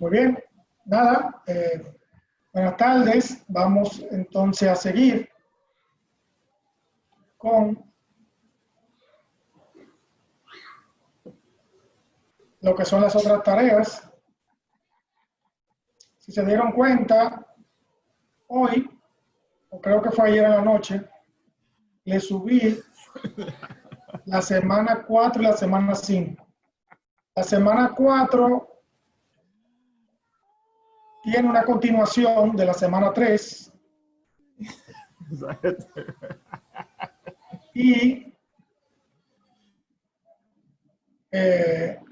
Muy bien, nada. Buenas tardes. Vamos entonces a seguir con lo que son las otras tareas. Si se dieron cuenta, hoy, o creo que fue ayer en la noche, le subí la semana 4 y la semana 5. La semana 4 tiene una continuación de la semana 3 y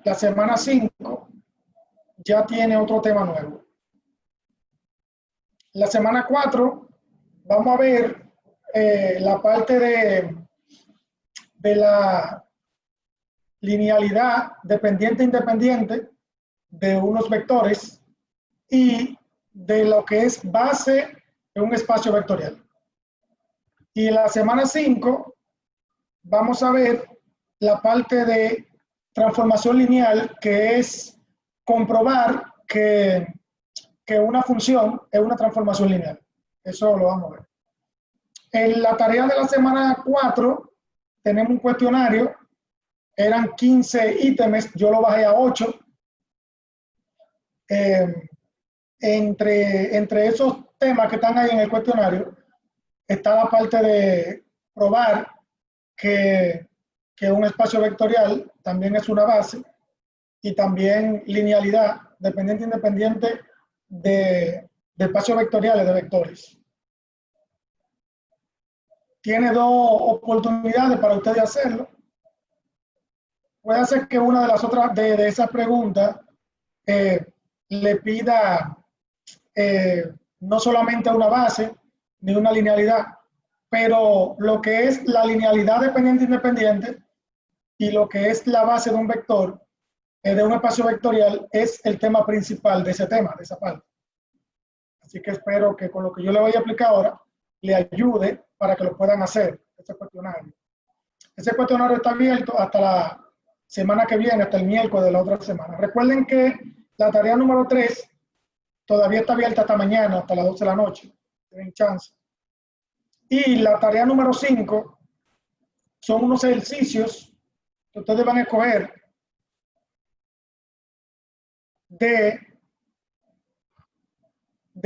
la semana 5 ya tiene otro tema nuevo. La semana 4 vamos a ver la parte de la linealidad dependiente-independiente de unos vectores y de lo que es base en un espacio vectorial. Y en la semana 5 vamos a ver la parte de transformación lineal, que es comprobar que una función es una transformación lineal. Eso lo vamos a ver. En la tarea de la semana 4 tenemos un cuestionario. Eran 15 ítems, yo lo bajé a 8. Entre esos temas que están ahí en el cuestionario está la parte de probar que un espacio vectorial también es una base y también linealidad dependiente-independiente de espacios vectoriales de vectores. Tiene dos oportunidades para ustedes hacerlo. Puede ser que una de las otras de esas preguntas le pida no solamente una base ni una linealidad, pero lo que es la linealidad dependiente-independiente y lo que es la base de un vector, de un espacio vectorial, es el tema principal de ese tema, de esa parte. Así que espero que con lo que yo le voy a aplicar ahora le ayude para que lo puedan hacer, ese cuestionario. Ese cuestionario está abierto hasta la semana que viene, hasta el miércoles de la otra semana. Recuerden que la tarea número 3 todavía está abierta hasta mañana, hasta las 12 de la noche. Tienen chance. Y la tarea número 5 son unos ejercicios que ustedes van a escoger de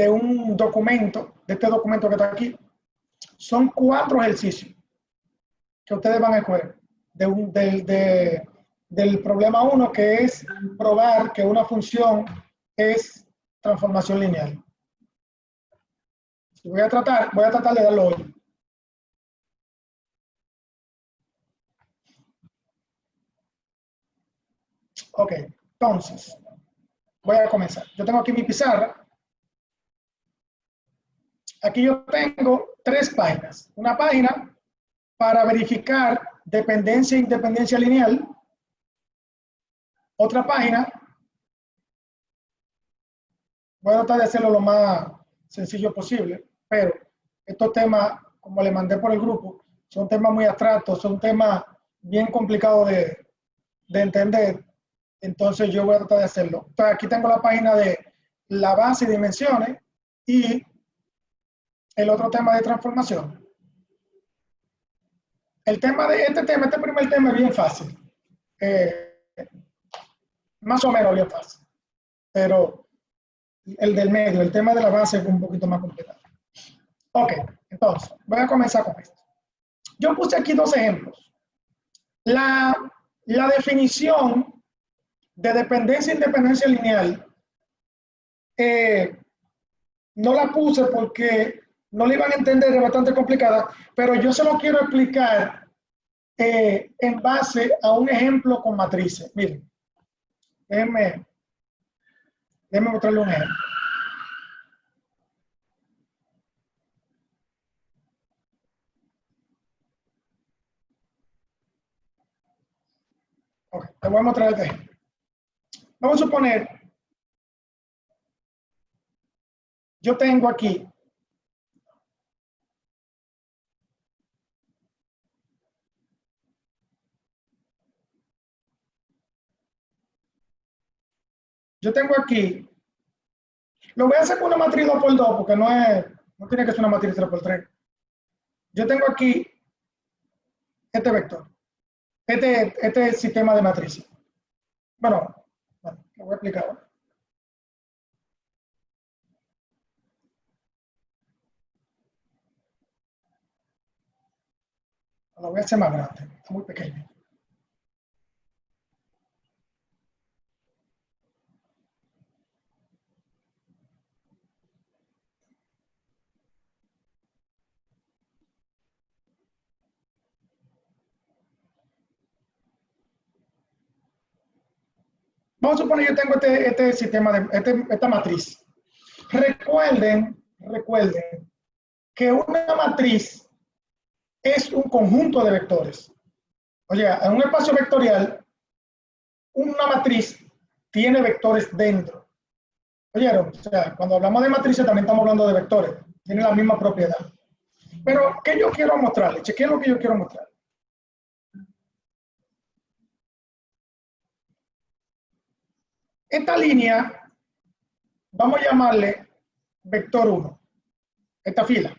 un documento, de este documento que está aquí. Son 4 ejercicios que ustedes van a escoger del problema 1, que es probar que una función es transformación lineal. Voy a tratar de darlo hoy. Ok, entonces, voy a comenzar. Yo tengo aquí mi pizarra. Aquí yo tengo 3 páginas. Una página para verificar dependencia e independencia lineal. Otra página, voy a tratar de hacerlo lo más sencillo posible, pero estos temas, como le mandé por el grupo, son temas muy abstractos, son temas bien complicados de entender. Entonces yo voy a tratar de hacerlo. Entonces aquí tengo la página de la base y dimensiones y el otro tema de transformación. El tema de este primer tema es bien fácil. Más o menos bien fácil. Pero el del medio, el tema de la base es un poquito más complicado. Ok, entonces, voy a comenzar con esto. Yo puse aquí 2 ejemplos. La definición de dependencia e independencia lineal no la puse porque no la iban a entender, es bastante complicada, pero yo se lo quiero explicar en base a un ejemplo con matrices. Miren, déjenme mostrarle un ejemplo. Okay, te voy a mostrar este ejemplo. Vamos a suponer, yo tengo aquí Lo voy a hacer con una matriz 2 por 2 porque no tiene que ser una matriz 3 por 3. Yo tengo aquí este vector, este sistema de matrices. Bueno, lo voy a explicar ahora. Lo voy a hacer más grande, está muy pequeño. Vamos a suponer que yo tengo este sistema, esta matriz. Recuerden que una matriz es un conjunto de vectores. O sea, en un espacio vectorial, una matriz tiene vectores dentro. ¿Oyeron? O sea, cuando hablamos de matrices también estamos hablando de vectores. Tienen la misma propiedad. Pero, ¿qué yo quiero mostrarles? ¿Qué es lo que yo quiero mostrar? Esta línea, vamos a llamarle vector 1. Esta fila.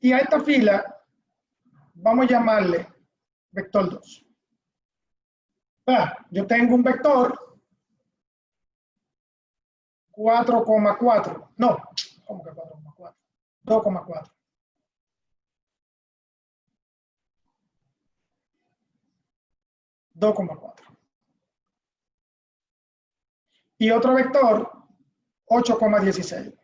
Y a esta fila, vamos a llamarle vector 2. Yo tengo un vector 4,4. No, ¿cómo que 4,4? 2,4. Y otro vector 8,16.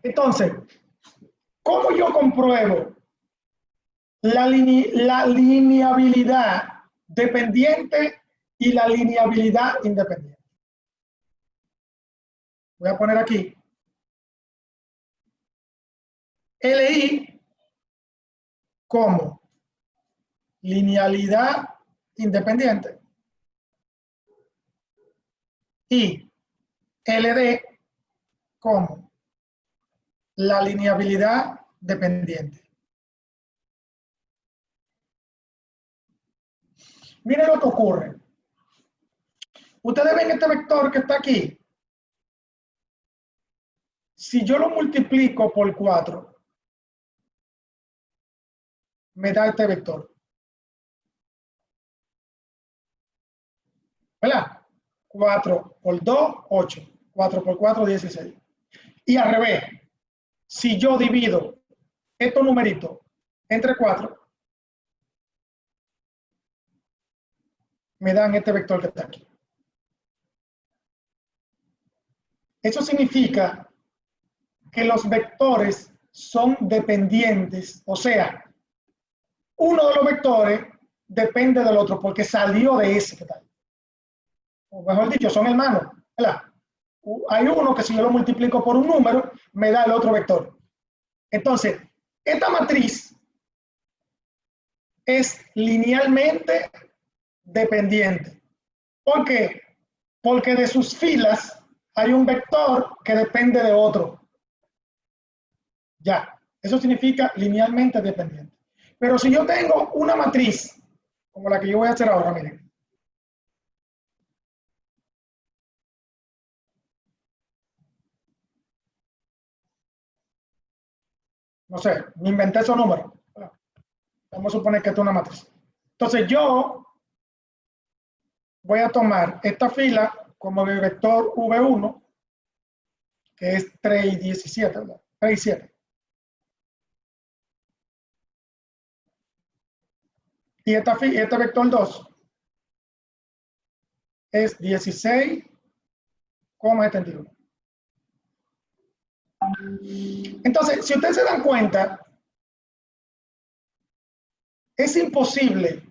Entonces, ¿cómo yo compruebo la lineabilidad dependiente y la lineabilidad independiente? Voy a poner aquí LI como linealidad independiente y LD como la lineabilidad dependiente. Miren lo que ocurre. Ustedes ven este vector que está aquí. Si yo lo multiplico por 4, me da este vector. ¿Verdad? 4 por 2, 8. 4 por 4, 16. Y al revés, si yo divido estos numeritos entre 4, me dan este vector que está aquí. Eso significa que los vectores son dependientes, o sea, uno de los vectores depende del otro porque salió de ese que está ahí. O mejor dicho, son hermanos, ¿verdad? Hay uno que si yo lo multiplico por un número, me da el otro vector. Entonces, esta matriz es linealmente dependiente. ¿Por qué? Porque de sus filas hay un vector que depende de otro. Ya, eso significa linealmente dependiente. Pero si yo tengo una matriz, como la que yo voy a hacer ahora, miren. No sé, me inventé esos números. Vamos a suponer que esto es una matriz. Entonces yo voy a tomar esta fila como mi vector V1, que es 3 y 17, ¿verdad? 3 y 7. Y este vector 2 es 16,71. Entonces, si ustedes se dan cuenta, es imposible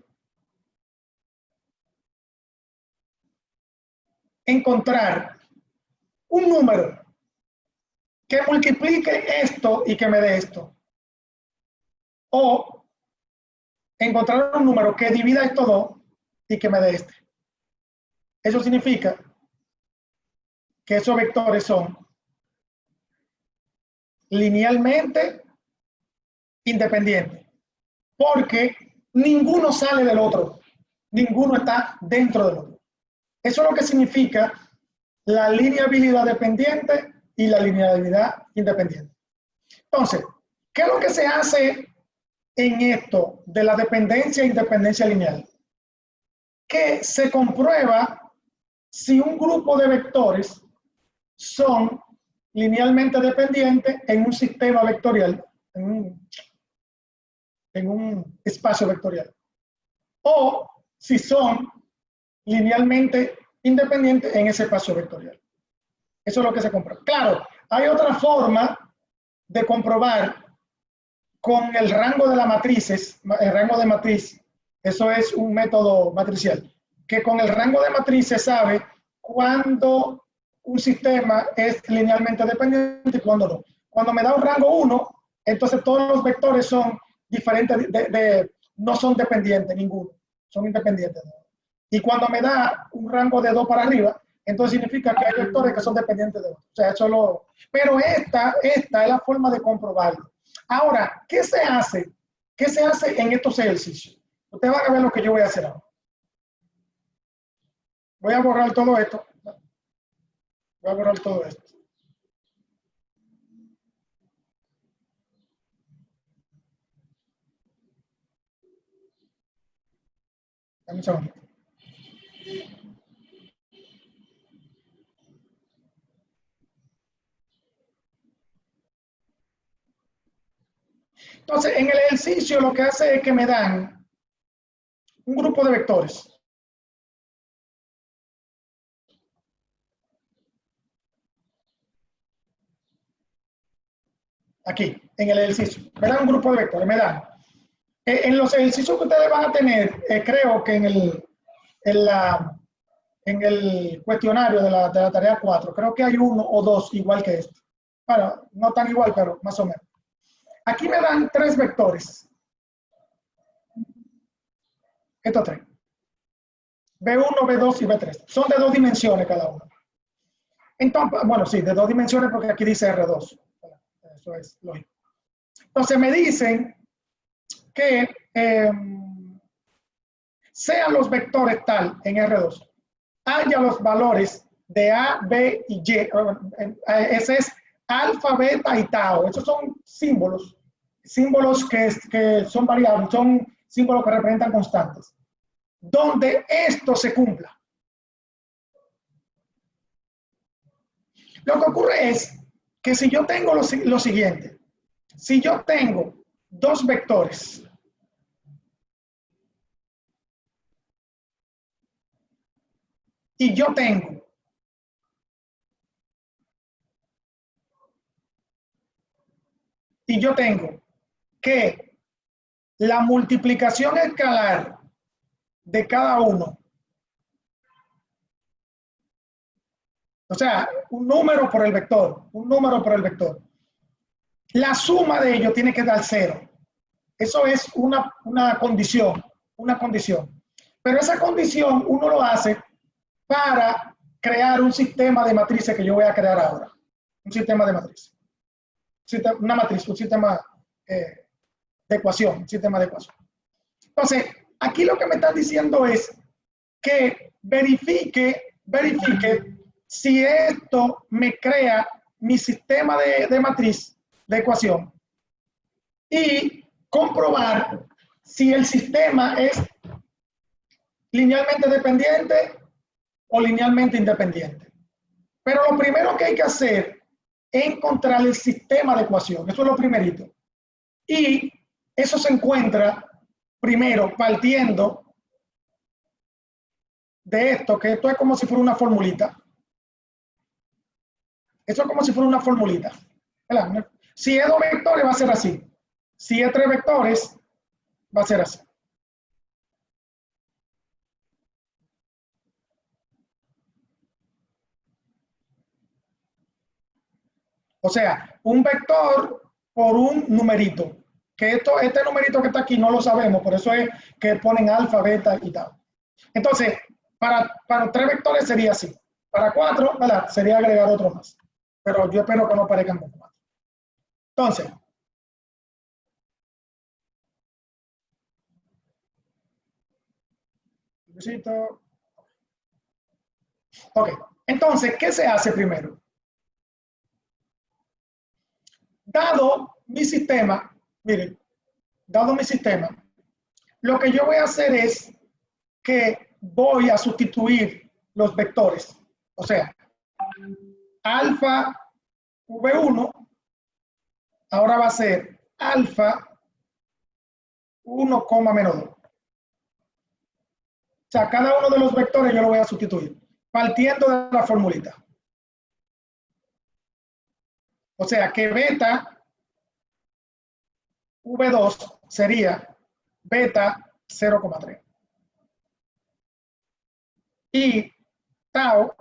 encontrar un número que multiplique esto y que me dé esto. O encontrar un número que divida estos dos y que me dé este. Eso significa que esos vectores son linealmente independientes, porque ninguno sale del otro. ninguno está dentro del otro. Eso es lo que significa la lineabilidad dependiente y la linealidad independiente. Entonces, ¿qué es lo que se hace en esto de la dependencia e independencia lineal? Que se comprueba si un grupo de vectores son linealmente dependientes en un sistema vectorial, en un espacio vectorial, o si son linealmente independientes en ese espacio vectorial. Eso es lo que se comprueba. Claro, hay otra forma de comprobar con el rango de las matrices, el rango de matriz, eso es un método matricial, que con el rango de matriz se sabe cuándo un sistema es linealmente dependiente y cuándo no. Cuando me da un rango 1, entonces todos los vectores son diferentes, no son dependientes, ninguno, son independientes. Y cuando me da un rango de 2 para arriba, entonces significa que hay vectores que son dependientes de otros. O sea, eso pero esta es la forma de comprobarlo. Ahora, ¿qué se hace? ¿Qué se hace en estos ejercicios? Ustedes van a ver lo que yo voy a hacer ahora. Voy a borrar todo esto. Voy a borrar todo esto. Dame un segundo. Entonces, en el ejercicio lo que hace es que me dan un grupo de vectores. Aquí, en el ejercicio. Me dan un grupo de vectores, me dan. En los ejercicios que ustedes van a tener, creo que en el cuestionario de la tarea 4, creo que hay uno o dos igual que este. Bueno, no tan igual, pero más o menos. Aquí me dan 3 vectores. Estos 3. B1, B2 y B3. Son de 2 dimensiones cada uno. Entonces, bueno, sí, de 2 dimensiones porque aquí dice R2. Eso es lógico. Entonces me dicen que sean los vectores tal en R2, haya los valores de A, B y Y. Ese es alfa, beta y tau. Esos son símbolos que son variables, son símbolos que representan constantes. Donde esto se cumpla. Lo que ocurre es que si yo tengo lo siguiente, si yo tengo 2 vectores y yo tengo que la multiplicación escalar de cada uno, o sea, un número por el vector, la suma de ellos tiene que dar 0. Eso es una condición. Pero esa condición uno lo hace para crear un sistema de matrices que yo voy a crear ahora. Un sistema de matriz. Una matriz, un sistema de ecuación, Entonces, aquí lo que me están diciendo es que verifique si esto me crea mi sistema de matriz, de ecuación, y comprobar si el sistema es linealmente dependiente o linealmente independiente. Pero lo primero que hay que hacer es encontrar el sistema de ecuación. Eso es lo primerito. Y eso se encuentra primero partiendo de esto, que esto es como si fuera una formulita. Eso es como si fuera una formulita. ¿Verdad? Si es 2 vectores va a ser así. Si es 3 vectores va a ser así. O sea, un vector por un numerito. Que este numerito que está aquí no lo sabemos, por eso es que ponen alfa, beta y tal. Entonces, para 3 vectores sería así. Para 4, ¿verdad? Sería agregar otro más. Pero yo espero que no parezcan con 4. Entonces, Necesito. Ok, entonces, ¿qué se hace primero? Dado mi sistema, miren, dado mi sistema, lo que yo voy a hacer es que voy a sustituir los vectores. O sea, alfa V1 ahora va a ser alfa 1, menos 2. O sea, cada uno de los vectores yo lo voy a sustituir, partiendo de la formulita. O sea, que beta V2 sería beta 0,3. Y tau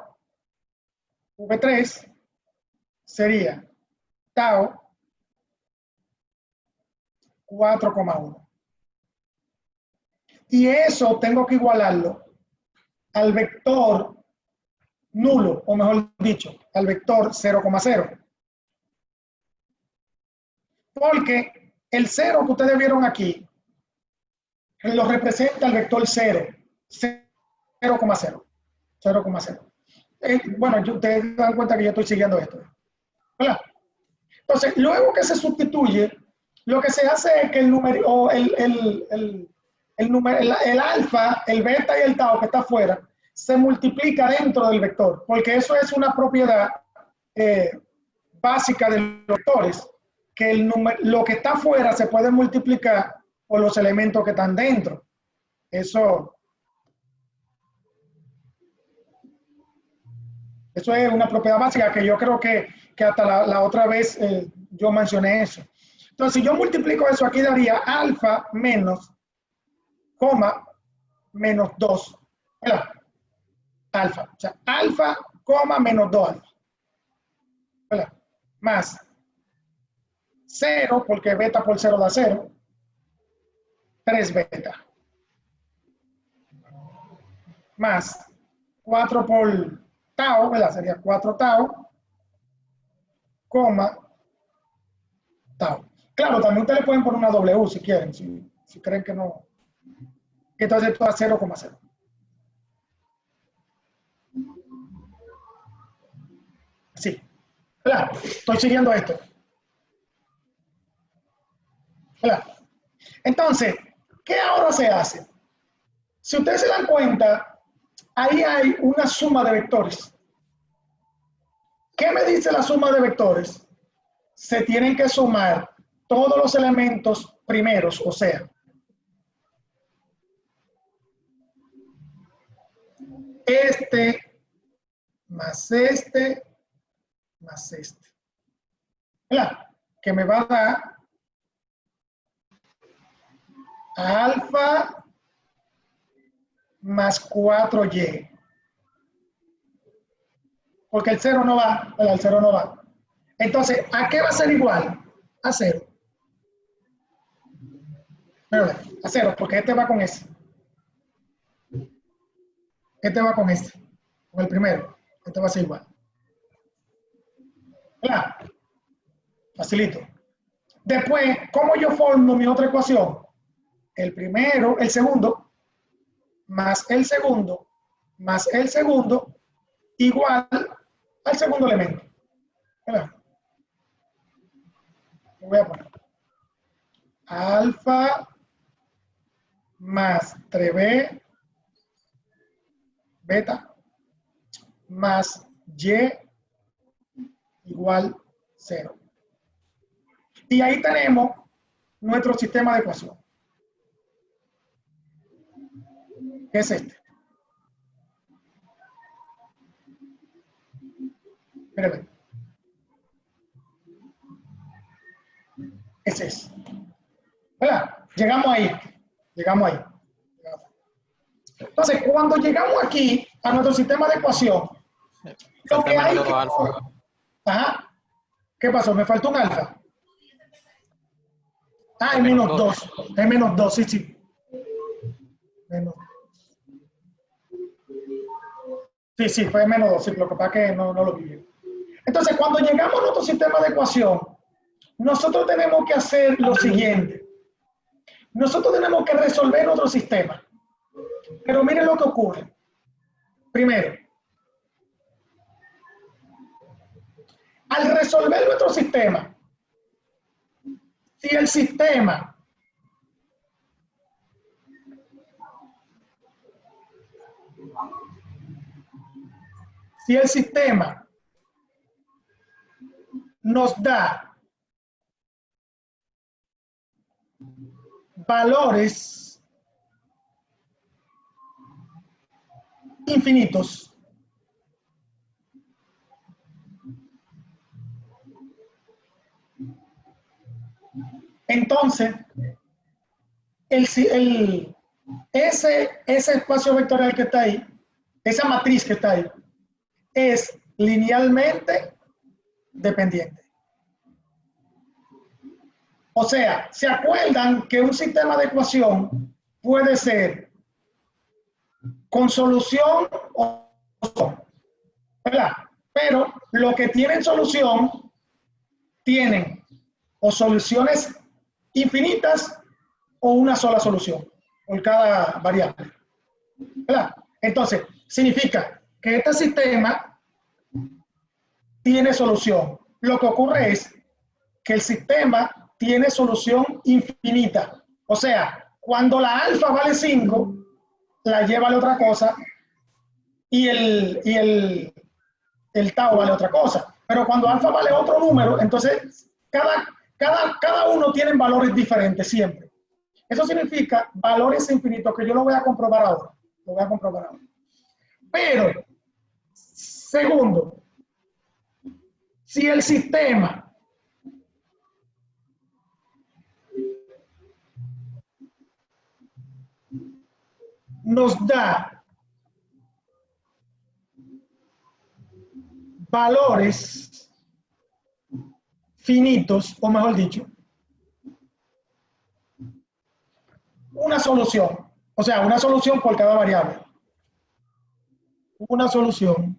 V3 sería tau 4,1. Y eso tengo que igualarlo al vector nulo, o mejor dicho, al vector 0,0. Porque el 0 que ustedes vieron aquí lo representa el vector 0, 0,0. 0,0. Bueno, ustedes dan cuenta que yo estoy siguiendo esto, ¿verdad? Entonces, luego que se sustituye, lo que se hace es que el número, el alfa, el beta y el tau que está afuera, se multiplica dentro del vector, porque eso es una propiedad básica de los vectores, que lo que está afuera se puede multiplicar por los elementos que están dentro. Eso es una propiedad básica que yo creo que hasta la otra vez yo mencioné eso. Entonces, si yo multiplico eso, aquí daría alfa menos, menos 2. ¿Verdad? Alfa. O sea, alfa, menos 2 alfa. ¿Verdad? Más 0, porque beta por 0 da 0. 3 beta. Más 4 por tau, ¿verdad? Sería 4 tau, tau. Claro, también ustedes le pueden poner una W si quieren, si creen que no. Entonces esto da 0,0. Sí. ¿Verdad? Estoy siguiendo esto. ¿Verdad? Entonces, ¿qué ahora se hace? Si ustedes se dan cuenta, ahí hay una suma de vectores. ¿Qué me dice la suma de vectores? Se tienen que sumar todos los elementos primeros, o sea, este más este más este. ¿Verdad? Que me va a dar alfa más 4y. Porque el 0 no va, ¿verdad? El 0 no va. Entonces, ¿a qué va a ser igual? A 0. A 0, porque este va con ese. Este va con este. Con el primero. Este va a ser igual. ¿Verdad? Facilito. Después, ¿cómo yo formo mi otra ecuación? El primero, el segundo, más el segundo, igual al segundo elemento. ¿Verdad? Lo voy a poner. Alfa más 3b beta más y igual 0. Y ahí tenemos nuestro sistema de ecuación. ¿Qué es este? Espérame. Ese es. ¿Verdad? Llegamos ahí. Entonces, cuando llegamos aquí a nuestro sistema de ecuación, lo que hay que... Ajá. ¿Qué pasó? ¿Me faltó un alfa? Ah, es menos 2. Es menos 2, sí. Menos. Sí, fue menos 2. Sí, lo que pasa es que no lo viví. Entonces, cuando llegamos a nuestro sistema de ecuación, nosotros tenemos que hacer lo siguiente. Nosotros tenemos que resolver nuestro sistema. Pero miren lo que ocurre. Primero, al resolver nuestro sistema, si el sistema nos da valores infinitos, entonces ese espacio vectorial que está ahí, esa matriz que está ahí, es linealmente dependiente. O sea, ¿se acuerdan que un sistema de ecuación puede ser con solución o no? ¿Verdad? Pero lo que tienen solución tienen o soluciones infinitas o una sola solución por cada variable, ¿verdad? Entonces, significa que este sistema tiene solución. Lo que ocurre es que el sistema tiene solución infinita. O sea, cuando la alfa vale 5, la y vale otra cosa y el tau vale otra cosa. Pero cuando alfa vale otro número, entonces cada uno tiene valores diferentes siempre. Eso significa valores infinitos, que yo lo voy a comprobar ahora. Lo voy a comprobar ahora. Pero, segundo, si el sistema nos da valores finitos, o mejor dicho, una solución, o sea, una solución por cada variable. Una solución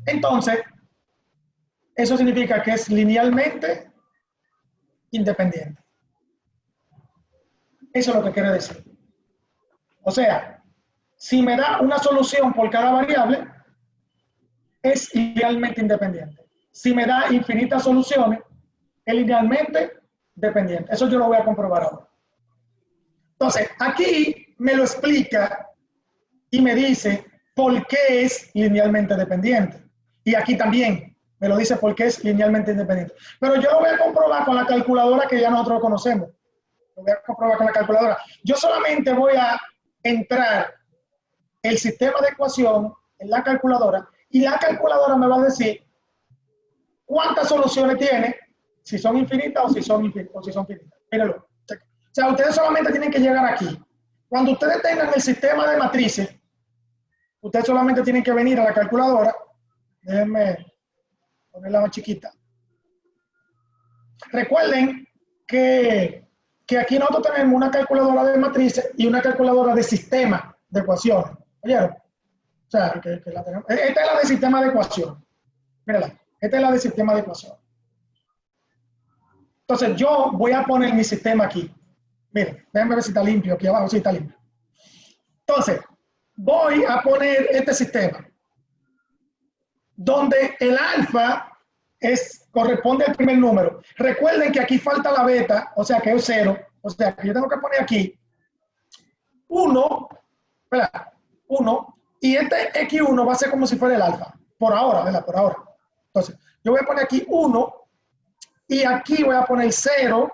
entonces, eso significa que es linealmente independiente. Eso es lo que quiere decir. O sea, si me da una solución por cada variable, es linealmente independiente. Si me da infinitas soluciones, es linealmente dependiente. Eso yo lo voy a comprobar ahora. Entonces, aquí me lo explica y me dice por qué es linealmente dependiente. Y aquí también me lo dice por qué es linealmente independiente. Pero yo lo voy a comprobar con la calculadora que ya nosotros conocemos. Lo voy a comprobar con la calculadora. Yo solamente voy a entrar el sistema de ecuación en la calculadora y la calculadora me va a decir cuántas soluciones tiene, si son infinitas o si son finitas. Mírenlo. O sea, ustedes solamente tienen que llegar aquí. Cuando ustedes tengan el sistema de matrices, ustedes solamente tienen que venir a la calculadora. Déjenme ponerla más chiquita. Recuerden que aquí nosotros tenemos una calculadora de matrices y una calculadora de sistema de ecuaciones. ¿Oyeron? O sea, que la tenemos. Esta es la de sistema de ecuación. Mírala. Esta es la de sistema de ecuación. Entonces yo voy a poner mi sistema aquí. Miren, déjenme ver si está limpio. Aquí abajo sí está limpio. Entonces, voy a poner este sistema donde el alfa corresponde al primer número. Recuerden que aquí falta la beta, o sea que es 0. O sea que yo tengo que poner aquí 1, ¿verdad? 1, y este X1 va a ser como si fuera el alfa. Por ahora, ¿verdad? Por ahora. Entonces, yo voy a poner aquí 1, y aquí voy a poner 0,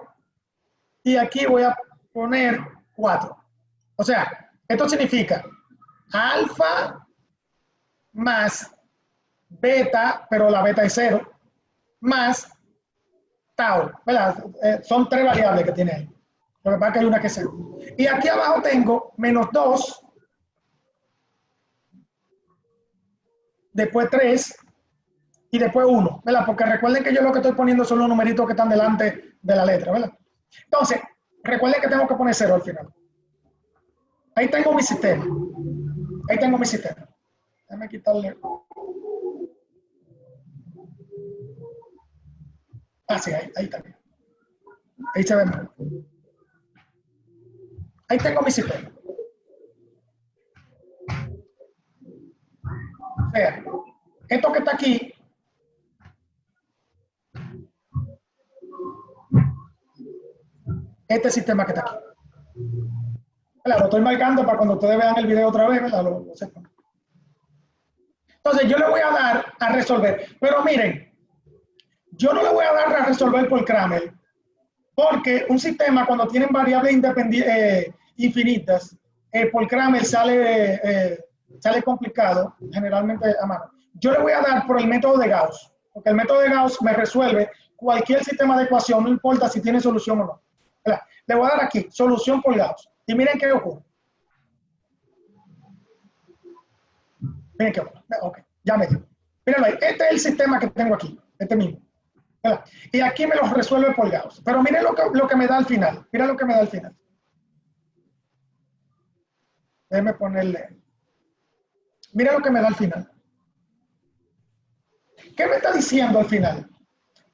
y aquí voy a poner 4. O sea, esto significa alfa más beta, pero la beta es 0, más tau, ¿verdad? Son 3 variables que tiene ahí. Lo que pasa es que hay una que es 0. Y aquí abajo tengo menos 2, después 3 y después 1, ¿verdad? Porque recuerden que yo lo que estoy poniendo son los numeritos que están delante de la letra, ¿verdad? Entonces, recuerden que tengo que poner 0 al final. Ahí tengo mi sistema. Ahí tengo mi sistema. Déjame quitarle. Ah, sí, ahí también. Ahí se ve mal. Ahí tengo mi sistema. O sea, esto que está aquí, este sistema que está aquí. Lo estoy marcando para cuando ustedes vean el video otra vez, ¿verdad? Lo sepan. Entonces, yo le voy a dar a resolver. Pero miren, yo no le voy a dar a resolver por Cramer, porque un sistema cuando tienen variables infinitas, por Cramer sale complicado, generalmente a mano. Yo le voy a dar por el método de Gauss, porque el método de Gauss me resuelve cualquier sistema de ecuación, no importa si tiene solución o no. Le voy a dar aquí, solución por Gauss. Y miren qué ocurre. Miren qué ocurre. Ok, ya me dio. Mírenlo ahí. Este es el sistema que tengo aquí, este mismo. ¿Verdad? Y aquí me lo resuelve por Gauss. Pero miren lo que me da al final. Miren lo que me da al final. Déjenme ponerle. Miren lo que me da al final. ¿Qué me está diciendo al final?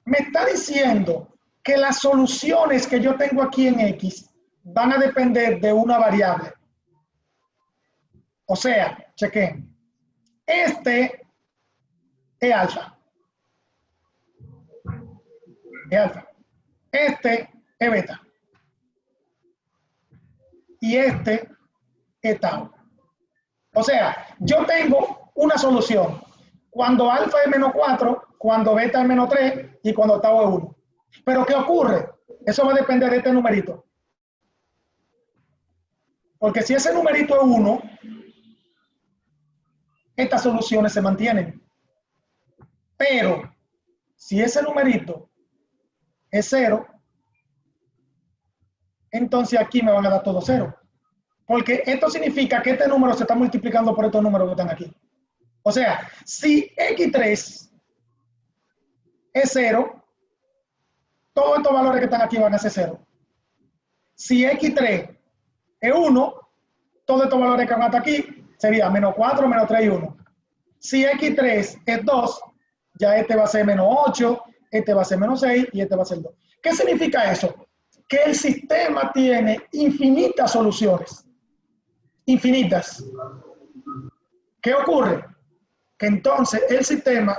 Me está diciendo que las soluciones que yo tengo aquí en X van a depender de una variable. O sea, chequen. Este es alfa. Es alfa. Este es beta. Y este es tau. O sea, yo tengo una solución. Cuando alfa es menos 4, cuando beta es menos 3 y cuando tau es 1. Pero ¿qué ocurre? Eso va a depender de este numerito. Porque si ese numerito es 1, estas soluciones se mantienen. Pero si ese numerito es 0, entonces aquí me van a dar todo 0. Porque esto significa que este número se está multiplicando por estos números que están aquí. O sea, si X3 es 0, todos estos valores que están aquí van a ser 0. Si X3 es 1, todos estos valores que van hasta aquí serían menos 4, menos 3 y 1. Si X3 es 2, ya este va a ser menos 8, este va a ser menos 6 y este va a ser 2. ¿Qué significa eso? Que el sistema tiene infinitas soluciones. Infinitas. ¿Qué ocurre? Que entonces el sistema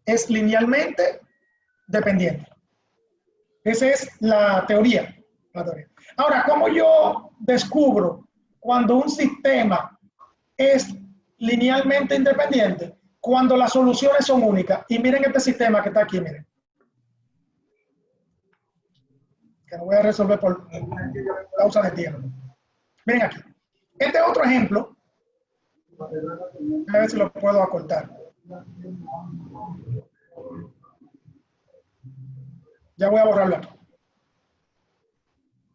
es linealmente dependiente. Esa es la teoría. Ahora, ¿cómo yo descubro cuando un sistema es linealmente independiente? Cuando las soluciones son únicas. Y miren este sistema que está aquí, miren. Que no voy a resolver por causa de tiempo. Miren aquí. Este es otro ejemplo. A ver si lo puedo acortar. Ya voy a borrarlo aquí.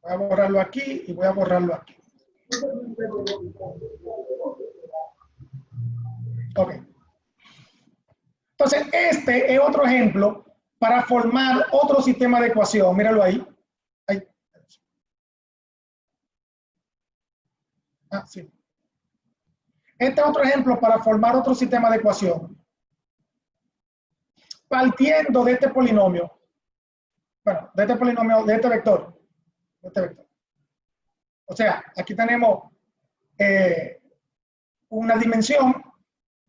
Voy a borrarlo aquí y voy a borrarlo aquí. Ok. Entonces, este es otro ejemplo para formar otro sistema de ecuación. Míralo ahí. Ahí. Ah, sí. Este es otro ejemplo para formar otro sistema de ecuación. Partiendo de este polinomio. Bueno, de este polinomio, de este vector. De este vector. O sea, aquí tenemos una dimensión,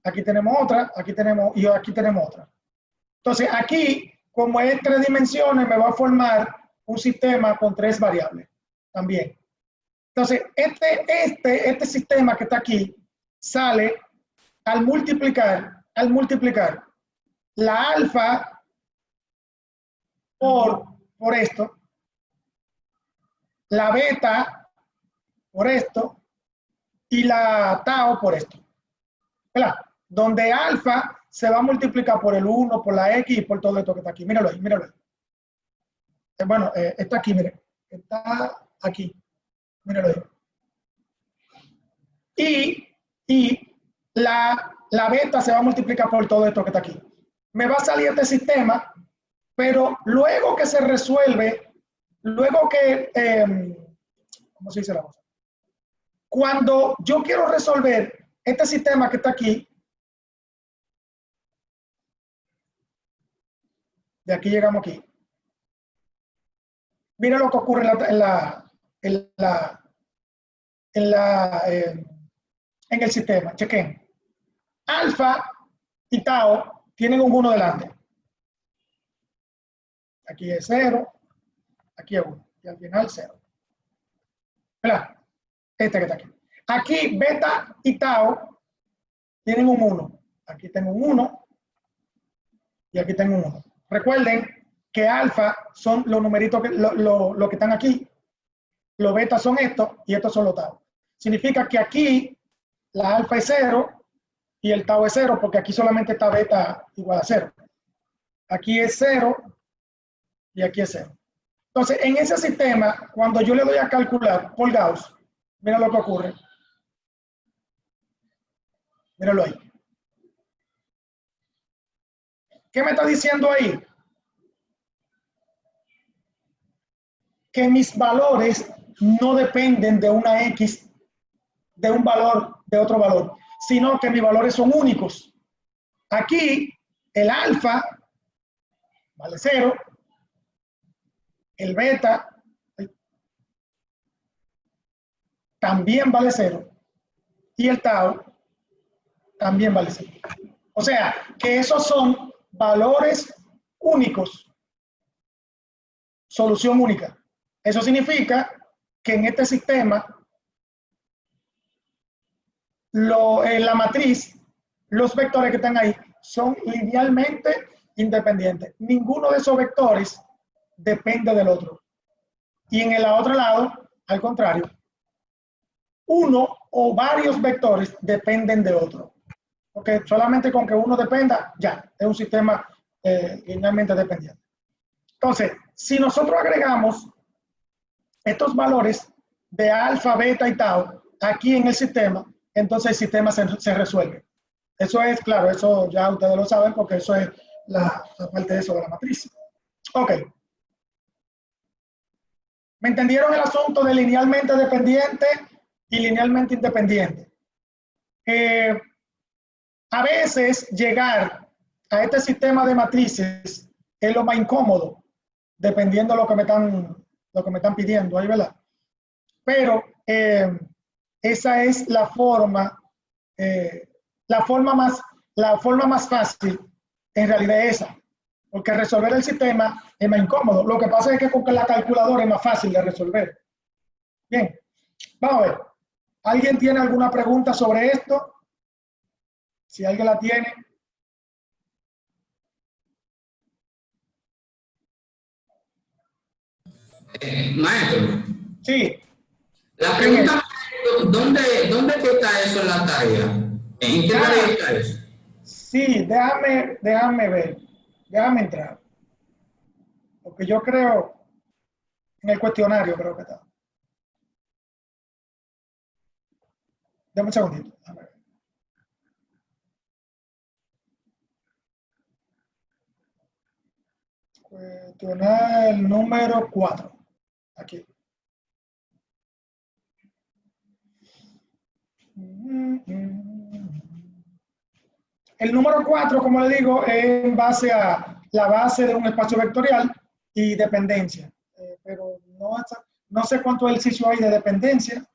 aquí tenemos otra, aquí tenemos, y aquí tenemos otra. Entonces, aquí, como es 3 dimensiones, me va a formar un sistema con 3 variables también. Entonces, este sistema que está aquí sale al multiplicar la alfa por esto, la beta por esto y la tau por esto. ¿Verdad? Donde alfa se va a multiplicar por el 1, por la x y por todo esto que está aquí. Míralo ahí, míralo ahí. Bueno, está aquí, miren. Está aquí. Míralo ahí. Y la beta se va a multiplicar por todo esto que está aquí. Me va a salir este sistema, pero luego que se resuelve, luego que, ¿cómo se dice la cosa? Cuando yo quiero resolver este sistema que está aquí, de aquí llegamos aquí. mira lo que ocurre en el sistema. Chequen. Alfa y tau tienen un 1 delante. Aquí es 0, aquí es 1, y al final 0. ¿Verdad? Este que está aquí. Aquí beta y tau tienen un 1. Aquí tengo un 1 y aquí tengo un 1. Recuerden que alfa son los numeritos lo que están aquí. Los betas son estos y estos son los tau. Significa que aquí la alfa es 0 y el tau es 0 porque aquí solamente está beta igual a 0. Aquí es 0 y aquí es 0. Entonces, en ese sistema, cuando yo le doy a calcular por Gauss, mira lo que ocurre. Míralo ahí. ¿Qué me está diciendo ahí? Que mis valores no dependen de una X, de un valor, de otro valor, sino que mis valores son únicos. Aquí, el alfa vale 0, el beta también vale 0 y el tau también vale 0. O sea, que esos son valores únicos, solución única. Eso significa que en este sistema, en la matriz, los vectores que están ahí son linealmente independientes. Ninguno de esos vectores depende del otro. Y en el otro lado, al contrario, uno o varios vectores dependen de otro. Porque solamente con que uno dependa, ya, es un sistema linealmente dependiente. Entonces, si nosotros agregamos estos valores de alfa, beta y tau aquí en el sistema, entonces el sistema se resuelve. Eso es, claro, eso ya ustedes lo saben porque eso es la parte de eso de la matriz. Ok. ¿Me entendieron el asunto de linealmente dependiente y linealmente independiente? A veces llegar a este sistema de matrices es lo más incómodo, dependiendo de lo que me están pidiendo ahí, ¿verdad? Pero esa es la forma más fácil, en realidad es esa, porque resolver el sistema es más incómodo. Lo que pasa es que con la calculadora es más fácil de resolver. Bien, vamos a ver. ¿Alguien tiene alguna pregunta sobre esto? Si alguien la tiene. Maestro, Sí. la pregunta es, ¿dónde está eso en la tarea? ¿En qué tarea está eso? Sí, déjame ver. Déjame entrar. Porque yo creo, en el cuestionario creo que está. Dame un segundito. Déjame ver. Cuestionario número 4. Aquí. El número 4, como le digo, es en base a la base de un espacio vectorial y dependencia. Pero no sé cuánto ejercicio hay de dependencia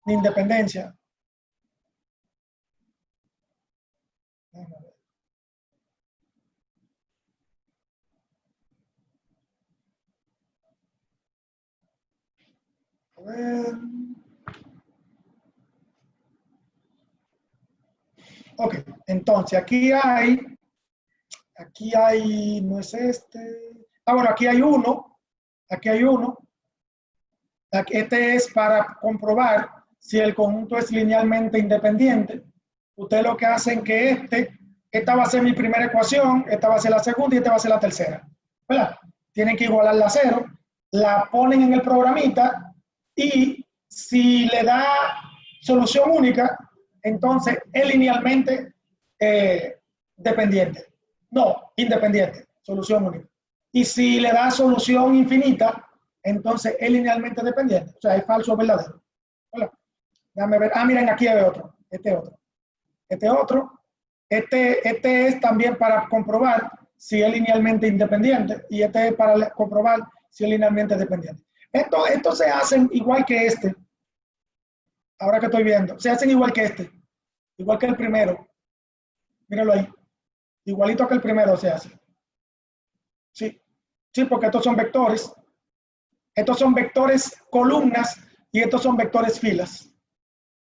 ni independencia. A ver. Ok, entonces aquí hay, no es este. Ah, bueno, aquí hay uno. Este es para comprobar si el conjunto es linealmente independiente. Ustedes lo que hacen que esta va a ser mi primera ecuación, esta va a ser la segunda y esta va a ser la tercera. ¿Verdad? Tienen que igualarla a 0, la ponen en el programita y si le da solución única, entonces es linealmente dependiente. No, independiente, solución única. Y si le da solución infinita, entonces es linealmente dependiente. O sea, es falso o verdadero. ¿Verdad? Déjame ver. Ah, miren, aquí hay otro. Este es también para comprobar si es linealmente independiente y este es para comprobar si es linealmente dependiente. Estos se hacen igual que este. Ahora que estoy viendo, se hacen igual que este. Igual que el primero. Míralo ahí. Igualito que el primero se hace. Sí, sí, porque estos son vectores. Estos son vectores columnas y estos son vectores filas.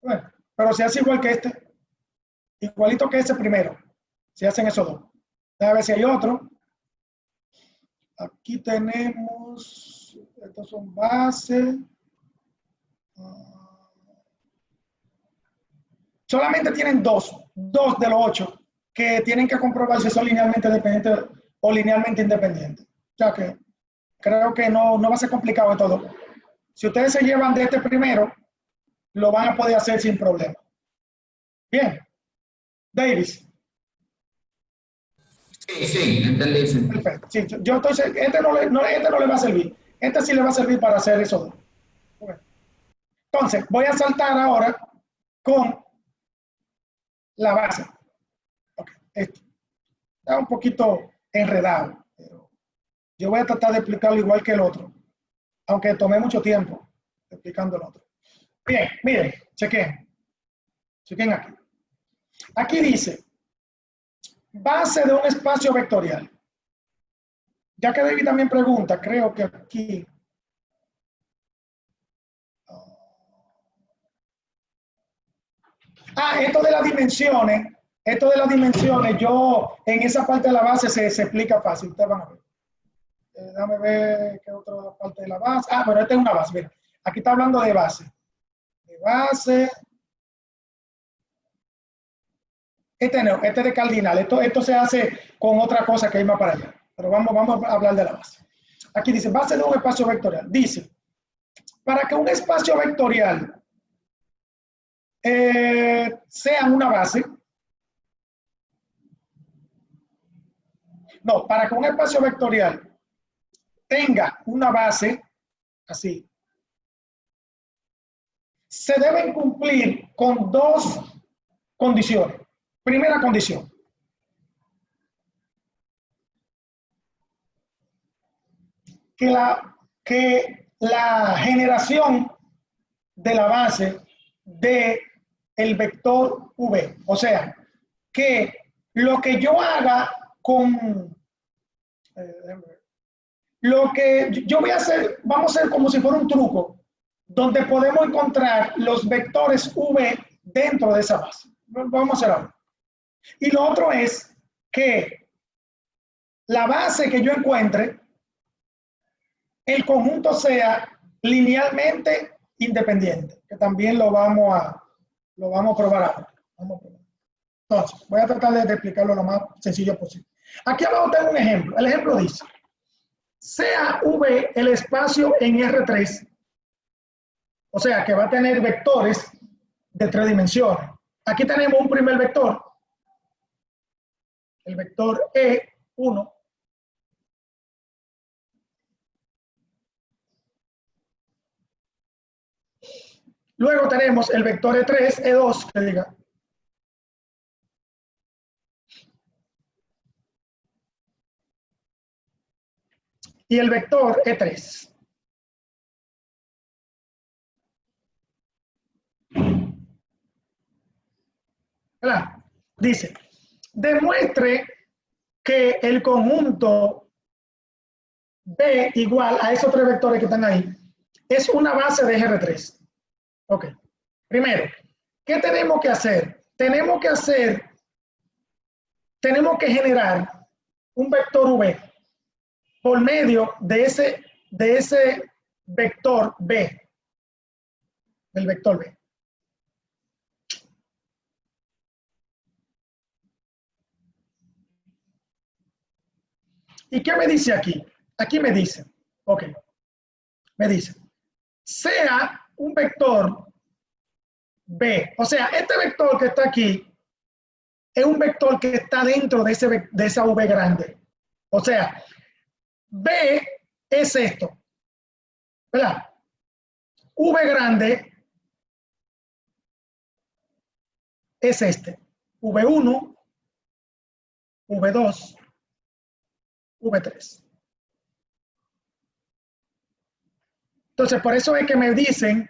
Bueno, pero se hace igual que este. Igualito que ese primero. Se hacen esos dos. A ver si hay otro. Aquí tenemos, estos son bases. Solamente tienen dos de los 8 que tienen que comprobar si son linealmente dependientes o linealmente independientes. Ya que creo que no va a ser complicado de todo. Si ustedes se llevan de este primero, lo van a poder hacer sin problema. Bien. Davis. Sí, entendí. Sí. Perfecto. Sí, yo entonces, este no le va a servir. Este sí le va a servir para hacer eso dos. Bueno. Entonces, voy a saltar ahora con la base. Okay. Esto está un poquito enredado, pero yo voy a tratar de explicarlo igual que el otro, aunque tomé mucho tiempo explicando el otro. Bien, miren, chequen aquí. Aquí dice, base de un espacio vectorial. Ya que David también pregunta, creo que aquí... esto de las dimensiones, yo en esa parte de la base se explica fácil, ustedes van a ver. Déjame ver qué otra parte de la base. Pero esta es una base, mira. Aquí está hablando de base. De base. Este no, este de cardinal. Esto se hace con otra cosa que hay más para allá. Pero vamos a hablar de la base. Aquí dice, base de un espacio vectorial. Dice, para que un espacio vectorial sea una base, no, para que un espacio vectorial tenga una base, así, se deben cumplir con dos condiciones. Primera condición. Que la generación de la base de el vector V. O sea, que lo que yo haga con... lo que yo voy a hacer, vamos a hacer como si fuera un truco, donde podemos encontrar los vectores V dentro de esa base. Vamos a hacer algo. Y lo otro es que la base que yo encuentre, el conjunto sea linealmente independiente, que también lo vamos a probar ahora. Entonces, voy a tratar de explicarlo lo más sencillo posible. Aquí abajo tengo un ejemplo. El ejemplo dice, sea V el espacio en R3, o sea que va a tener vectores de 3 dimensiones. Aquí tenemos un primer vector, el vector E1. Luego tenemos el vector E3, E2, que diga. Y el vector E3. ¿Verdad? Dice, demuestre que el conjunto B igual a esos 3 vectores que están ahí es una base de R3. Ok. Primero, ¿qué tenemos que hacer? Tenemos que generar un vector V por medio de ese vector B, del vector B. ¿Y qué me dice aquí? Aquí me dice, ok, me dice, sea un vector B, o sea, este vector que está aquí es un vector que está dentro de esa V grande. O sea, B es esto, ¿verdad? V grande es este, V1, V2, V3. Entonces, por eso es que me dicen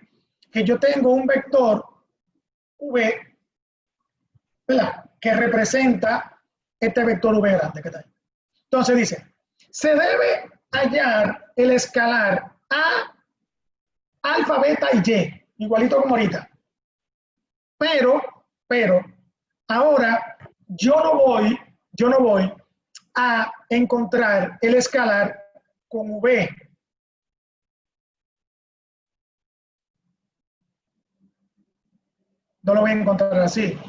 que yo tengo un vector V, ¿verdad?, que representa este vector V grande que está ahí. Entonces dice, se debe hallar el escalar A, alfa, beta y Y, igualito como ahorita. Pero, ahora yo no voy a encontrar el escalar con V. No lo voy a encontrar así.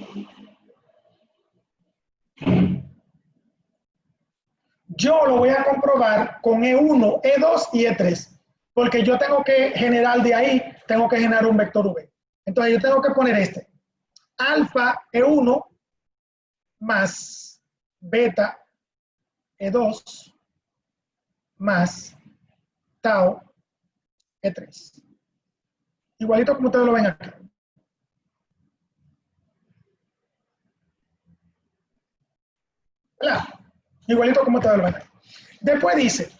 Yo lo voy a comprobar con E1, E2 y E3, porque yo tengo que generar de ahí, tengo que generar un vector V. Entonces yo tengo que poner este, alfa E1 más beta E2 más tau E3. Igualito como ustedes lo ven aquí. ¿Verdad? Igualito como ustedes lo ven aquí. Después dice,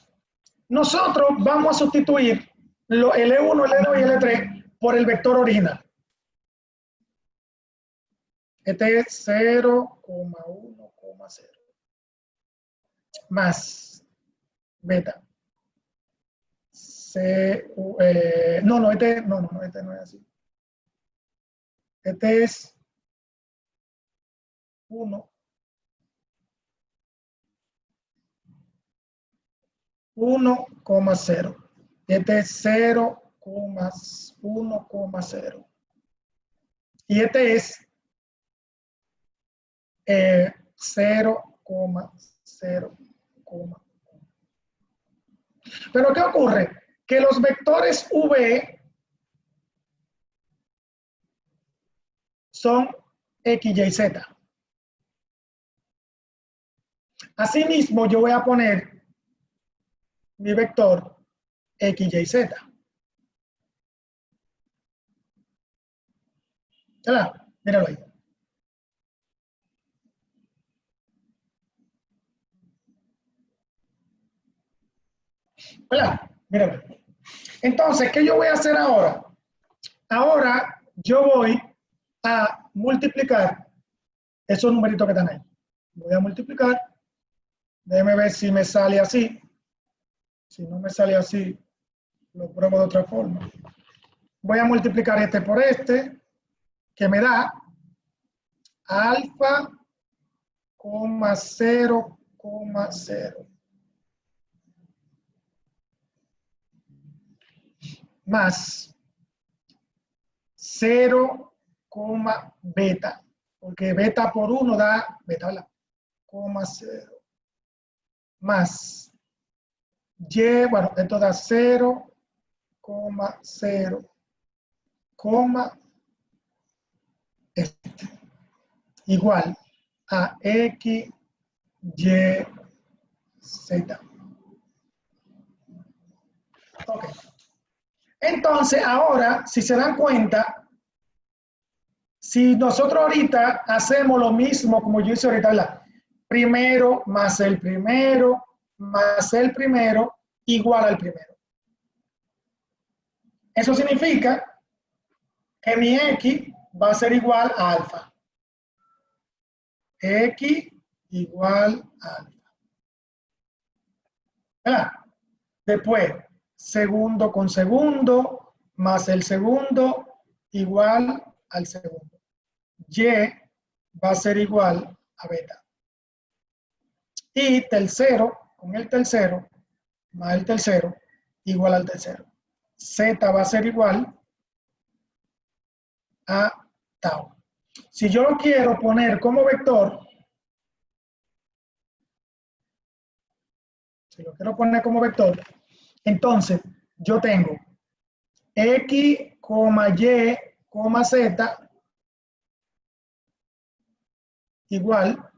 nosotros vamos a sustituir el E1, el E2 y el E3 por el vector original. Este es 0,1,0 más beta. Este no es así. Este es 1, 1,0. Este es 0,1,0. Y este es 0,0. Pero ¿qué ocurre? Que los vectores V son X, Y, Z. Asimismo, yo voy a poner mi vector X, Y, Z. ¿Verdad? Míralo ahí. ¿Verdad? Míralo ahí. Entonces, ¿qué yo voy a hacer ahora? Ahora yo voy a multiplicar esos numeritos que están ahí. Voy a multiplicar. Déjeme ver si me sale así. Si no me sale así, lo pruebo de otra forma. Voy a multiplicar este por este, que me da alfa, 0,0 más 0, beta, porque beta por 1 da beta, ¿verdad? 0, más y, bueno, esto da 0,0, este, igual a X, Y, Z. Ok. Entonces, ahora, si se dan cuenta, si nosotros ahorita hacemos lo mismo como yo hice ahorita, ¿verdad? Primero más el primero más el primero igual al primero. Eso significa que mi X va a ser igual a alfa. X igual a alfa. ¿Verdad? Después, segundo con segundo más el segundo igual al segundo. Y va a ser igual a beta. Y tercero con el tercero más el tercero igual al tercero. Z va a ser igual a tau. Si yo lo quiero poner como vector, entonces yo tengo X, Y, Z igual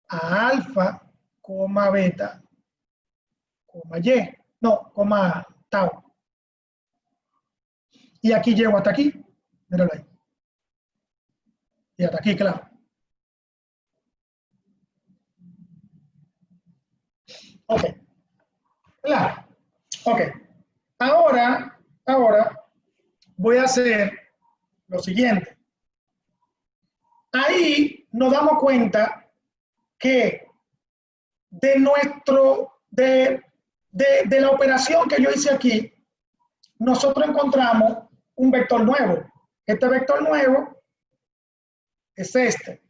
a alfa, beta, Y, no, tau. Y aquí llego hasta aquí, míralo ahí. Y hasta aquí, claro. Ok. Claro. Ok. Ahora voy a hacer lo siguiente. Ahí nos damos cuenta que de la operación que yo hice aquí, nosotros encontramos un vector nuevo. Este vector nuevo es este.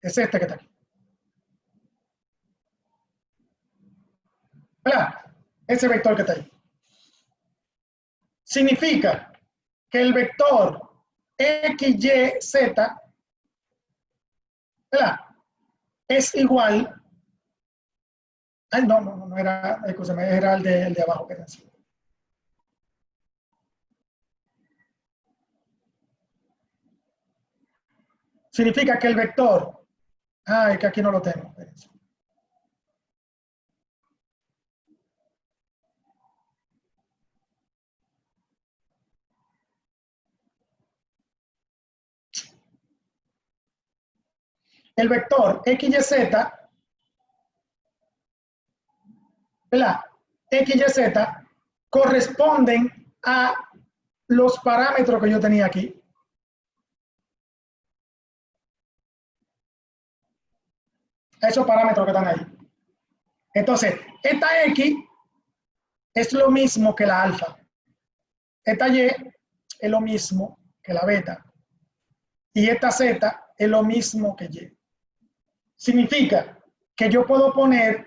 Es este que está aquí. ¿Verdad? Ese vector que está ahí. Significa que el vector x, y, z, ¿verdad? Es igual. Ay, no era, escúchame, era el de abajo que está así. Significa que el vector, es que aquí no lo tengo. Espérense. El vector x, y, z, ¿verdad? X, y, z corresponden a los parámetros que yo tenía aquí. A esos parámetros que están ahí. Entonces, esta X es lo mismo que la alfa. Esta Y es lo mismo que la beta. Y esta Z es lo mismo que Y. Significa que yo puedo poner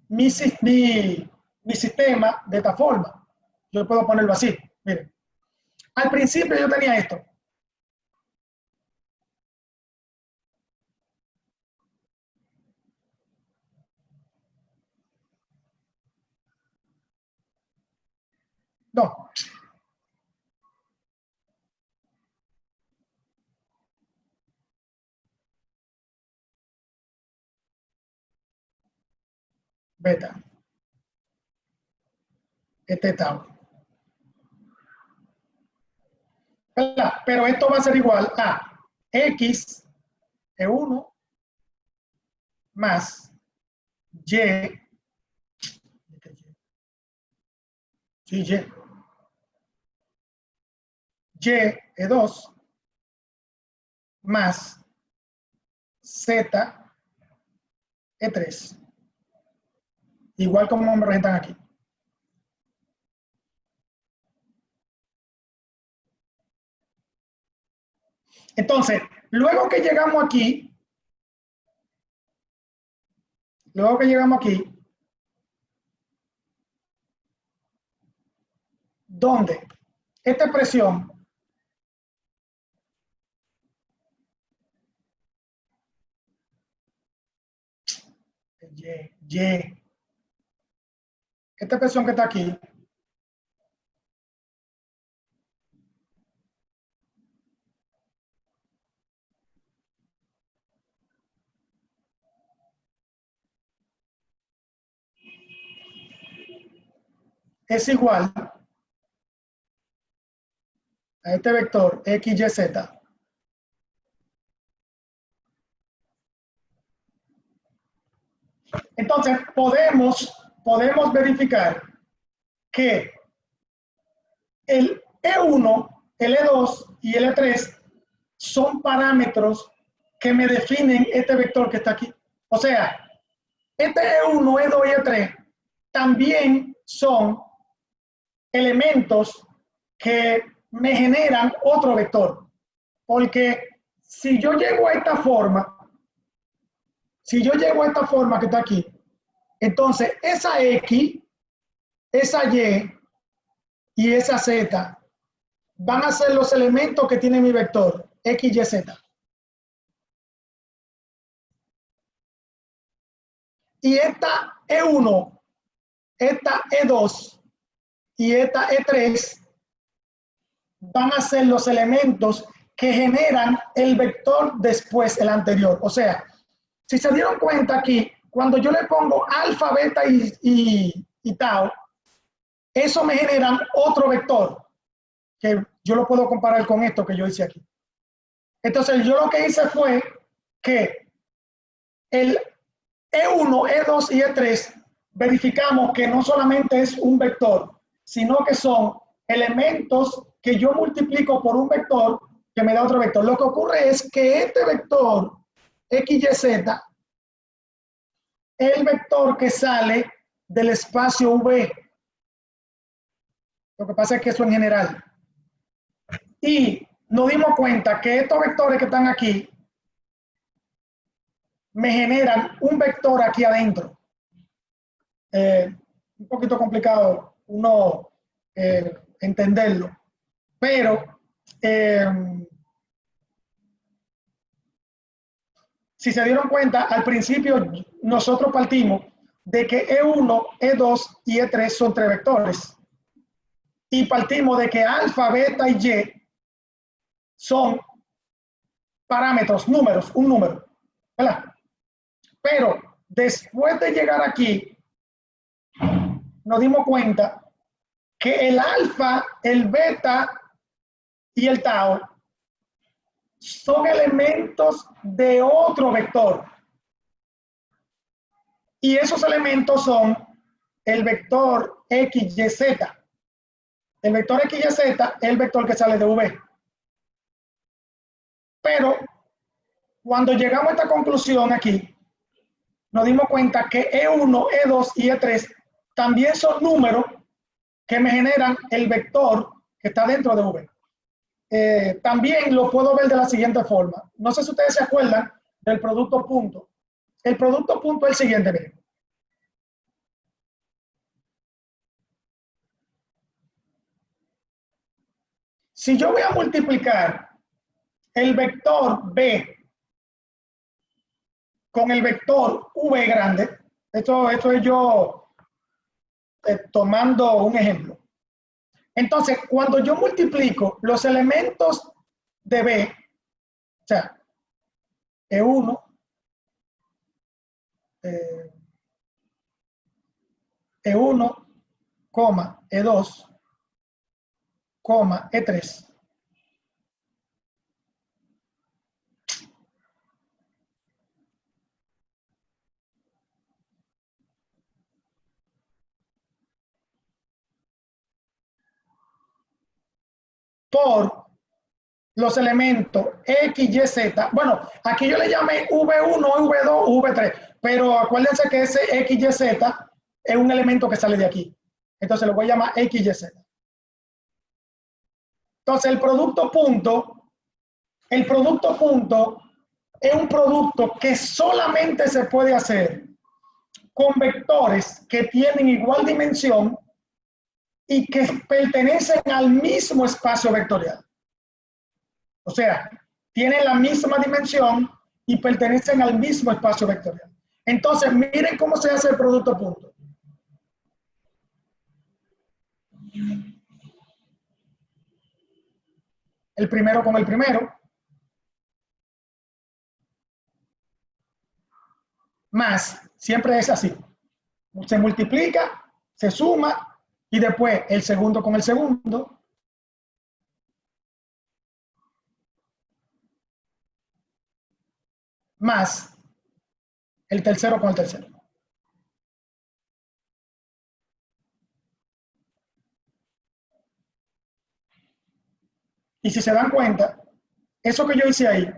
mi sistema de esta forma. Yo puedo ponerlo así. Miren. Al principio yo tenía esto. No. Beta. Este es tau. Pero esto va a ser igual a X es 1 más Y. Sí, Y. Y es 2 más Z es 3. Igual como me presentan aquí. Entonces, luego que llegamos aquí, ¿dónde? Esta expresión esta expresión que está aquí es igual a este vector x, y, z. Entonces, podemos verificar que el E1, el E2 y el E3 son parámetros que me definen este vector que está aquí. O sea, este E1, E2 y E3 también son elementos que me generan otro vector. Porque si yo llego a esta forma, que está aquí, entonces esa X, esa y esa Z van a ser los elementos que tiene mi vector X, Y, Z. Y esta E1, esta E2 y esta E3 van a ser los elementos que generan el vector después, el anterior. O sea, si se dieron cuenta aquí, cuando yo le pongo alfa, beta y tau, eso me generan otro vector, que yo lo puedo comparar con esto que yo hice aquí. Entonces, yo lo que hice fue que E1, E2 y E3 verificamos que no solamente es un vector, sino que son elementos que yo multiplico por un vector que me da otro vector. Lo que ocurre es que este vector X, Y, Z es el vector que sale del espacio V. Lo que pasa es que eso en general. Y nos dimos cuenta que estos vectores que están aquí me generan un vector aquí adentro. Un poquito complicado uno entenderlo, pero si se dieron cuenta, al principio nosotros partimos de que E1, E2 y E3 son 3 vectores. Y partimos de que alfa, beta y Y son parámetros, números, un número, ¿verdad? Pero después de llegar aquí, nos dimos cuenta que el alfa, el beta y el tau son elementos de otro vector. Y esos elementos son el vector X, Y, Z. El vector X, Y, Z es el vector que sale de V. Pero cuando llegamos a esta conclusión aquí, nos dimos cuenta que E1, E2 y E3 también son números que me generan el vector que está dentro de V. También lo puedo ver de la siguiente forma. No sé si ustedes se acuerdan del producto punto. El producto punto es el siguiente, miren. Si yo voy a multiplicar el vector B con el vector V grande, esto es yo tomando un ejemplo. Entonces, cuando yo multiplico los elementos de B, o sea, E1, E1, E2, E3. Por los elementos X, Y, Z. Bueno, aquí yo le llamé V1, V2, V3, pero acuérdense que ese X, Y, Z es un elemento que sale de aquí. Entonces lo voy a llamar X, Y, Z. Entonces el producto punto es un producto que solamente se puede hacer con vectores que tienen igual dimensión y que pertenecen al mismo espacio vectorial. O sea, tienen la misma dimensión y pertenecen al mismo espacio vectorial. Entonces, miren cómo se hace el producto punto. El primero con el primero, más, siempre es así. Se multiplica, se suma, y después el segundo con el segundo, más el tercero con el tercero. Y si se dan cuenta, eso que yo hice ahí,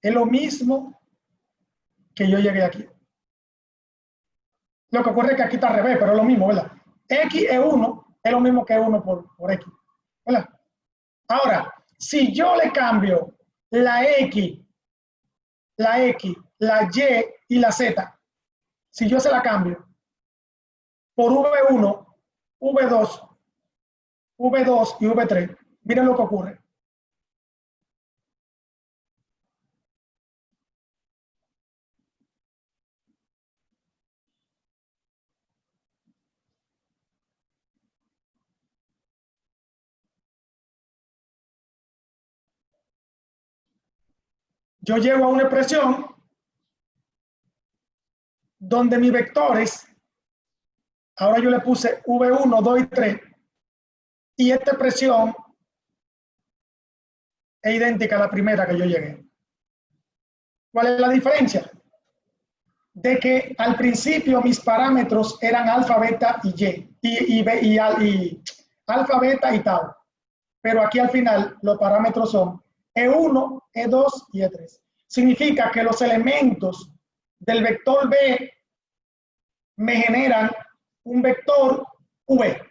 es lo mismo que yo llegué aquí. Lo que ocurre es que aquí está al revés, pero es lo mismo, ¿verdad? X es 1, es lo mismo que 1 por X, ¿verdad? Ahora, si yo le cambio la X, la Y y la Z, si yo se la cambio por V1, V2, V2 y V3, miren lo que ocurre. Yo llego a una expresión donde mis vectores, ahora yo le puse V1, 2 y 3, y esta expresión es idéntica a la primera que yo llegué. ¿Cuál es la diferencia? De que al principio mis parámetros eran alfa, beta y y alfa, beta y tau. Pero aquí al final los parámetros son E1, E2 y E3. Significa que los elementos del vector B me generan un vector V.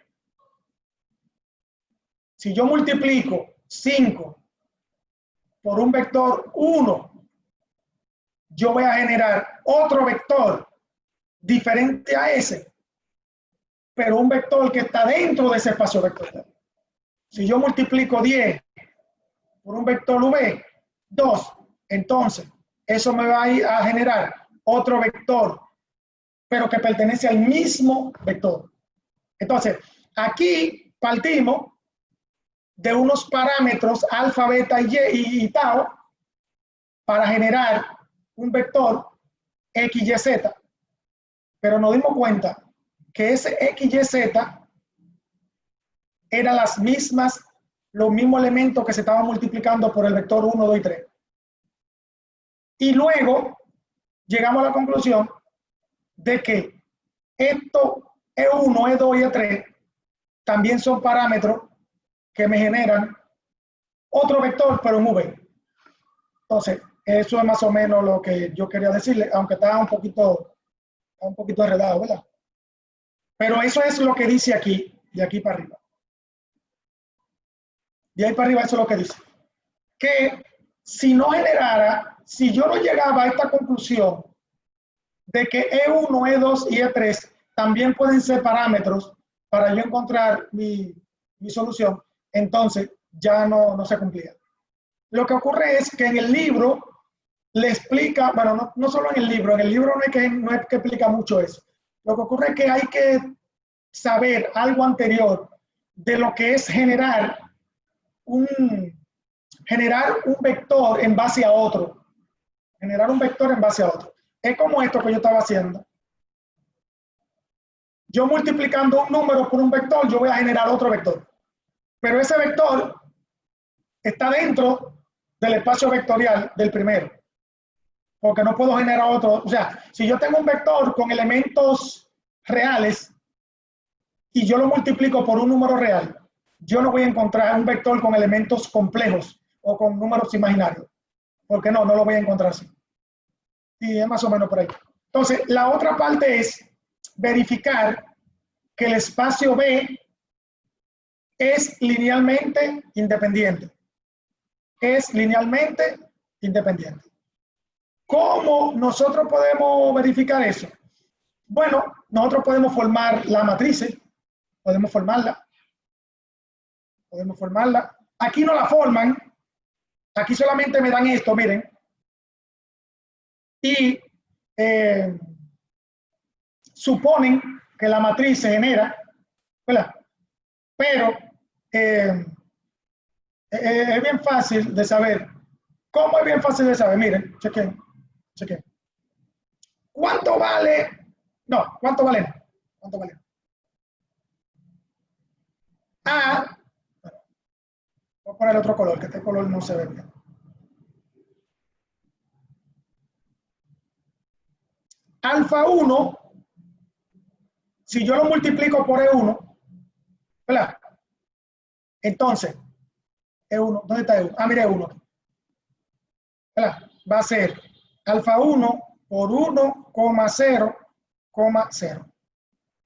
Si yo multiplico 5 por un vector 1, yo voy a generar otro vector diferente a ese, pero un vector que está dentro de ese espacio vectorial. Si yo multiplico 10 por un vector V, 2, entonces eso me va a ir a generar otro vector, pero que pertenece al mismo vector. Entonces, aquí partimos de unos parámetros alfa, beta y tau para generar un vector x, y, z, pero nos dimos cuenta que ese x, y, z eran los mismos elementos que se estaban multiplicando por el vector 1, 2 y 3. Y luego llegamos a la conclusión de que esto E1, E2 y E3 también son parámetros que me generan otro vector, pero en V. Entonces, eso es más o menos lo que yo quería decirle, aunque está un poquito enredado, ¿verdad? Pero eso es lo que dice aquí, de aquí para arriba. De ahí para arriba eso es lo que dice. Que si no generara, si yo no llegaba a esta conclusión de que E1, E2 y E3 también pueden ser parámetros para yo encontrar mi solución, entonces ya no se cumplía. Lo que ocurre es que en el libro le explica, bueno, no solo en el libro no es que explica mucho eso. Lo que ocurre es que hay que saber algo anterior de lo que es generar un vector en base a otro. Generar un vector en base a otro. Es como esto que yo estaba haciendo. Yo multiplicando un número por un vector, yo voy a generar otro vector. Pero ese vector está dentro del espacio vectorial del primero. Porque no puedo generar otro. O sea, si yo tengo un vector con elementos reales y yo lo multiplico por un número real, yo no voy a encontrar un vector con elementos complejos o con números imaginarios. Porque no lo voy a encontrar así. Y es más o menos por ahí. Entonces, la otra parte es verificar que el espacio B es linealmente independiente. Es linealmente independiente. ¿Cómo nosotros podemos verificar eso? Bueno, nosotros podemos formar la matriz, podemos formarla. Aquí no la forman, aquí solamente me dan esto, miren. Y suponen que la matriz se genera, ¿verdad? Pero es bien fácil de saber. ¿Cómo es bien fácil de saber? Miren, chequen. ¿Cuánto vale? No, ¿cuánto vale? A, voy a poner otro color, que este color no se ve bien. Alfa 1, si yo lo multiplico por E1, ¿verdad? Entonces, E1, ¿dónde está E1? Ah, mira E1. ¿Verdad? Va a ser alfa 1 por 1,0,0.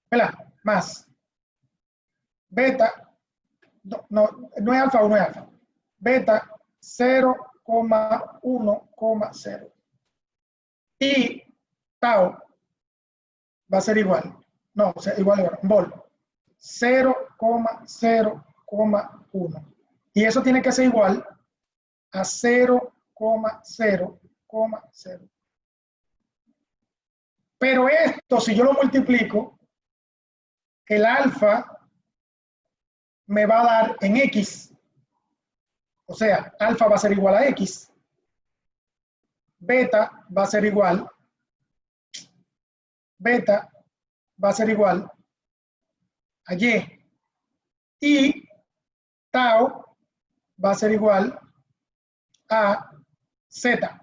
¿Verdad? Más beta, no es alfa 1, es alfa. Beta 0,1,0. Y tau va a ser igual. No, o sea, igual, vol. 0,0,1. Y eso tiene que ser igual a 0,0,0. Pero esto, si yo lo multiplico, el alfa me va a dar en X. O sea, alfa va a ser igual a X. Beta va a ser igual. Beta va a ser igual a Y. Y tau va a ser igual a Z.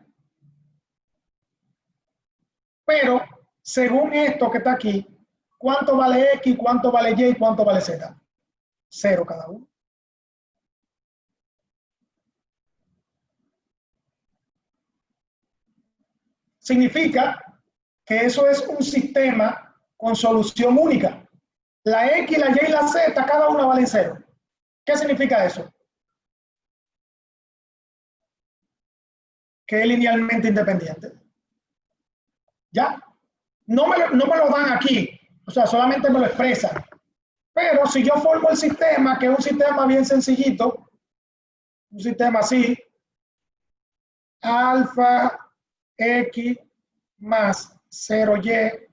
Pero, según esto que está aquí, ¿cuánto vale X, cuánto vale Y y cuánto vale Z? 0 cada uno. Significa que eso es un sistema con solución única. La X, la Y y la Z, cada una vale 0. ¿Qué significa eso? Que es linealmente independiente. ¿Ya? No me lo dan aquí, o sea, solamente me lo expresan. Pero si yo formo el sistema, que es un sistema bien sencillito, un sistema así, alfa X más 0Y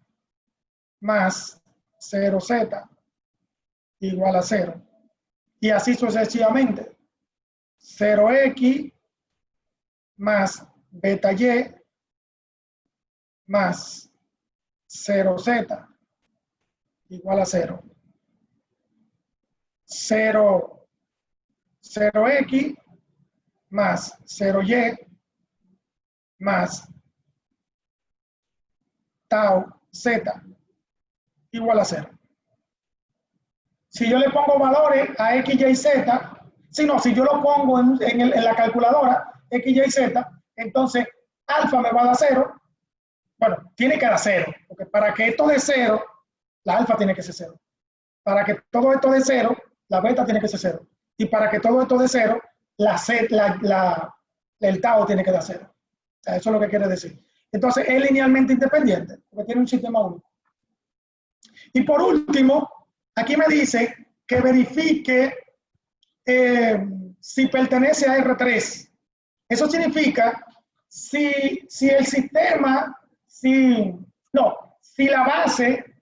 más 0Z igual a 0. Y así sucesivamente. 0X más beta Y más 0Z igual a 0. 0X más 0Y más tau Z igual a 0. Si yo le pongo valores a X, Y, Z, si yo lo pongo en la calculadora, X, Y, Z, entonces alfa me va a dar 0. Bueno, tiene que dar 0, porque para que esto dé 0, la alfa tiene que ser 0. Para que todo esto dé 0, la beta tiene que ser 0. Y para que todo esto dé 0, el tau tiene que dar 0. O sea, eso es lo que quiere decir. Entonces, es linealmente independiente, porque tiene un sistema único. Y por último, aquí me dice que verifique si pertenece a R3. Eso significa si el sistema, si la base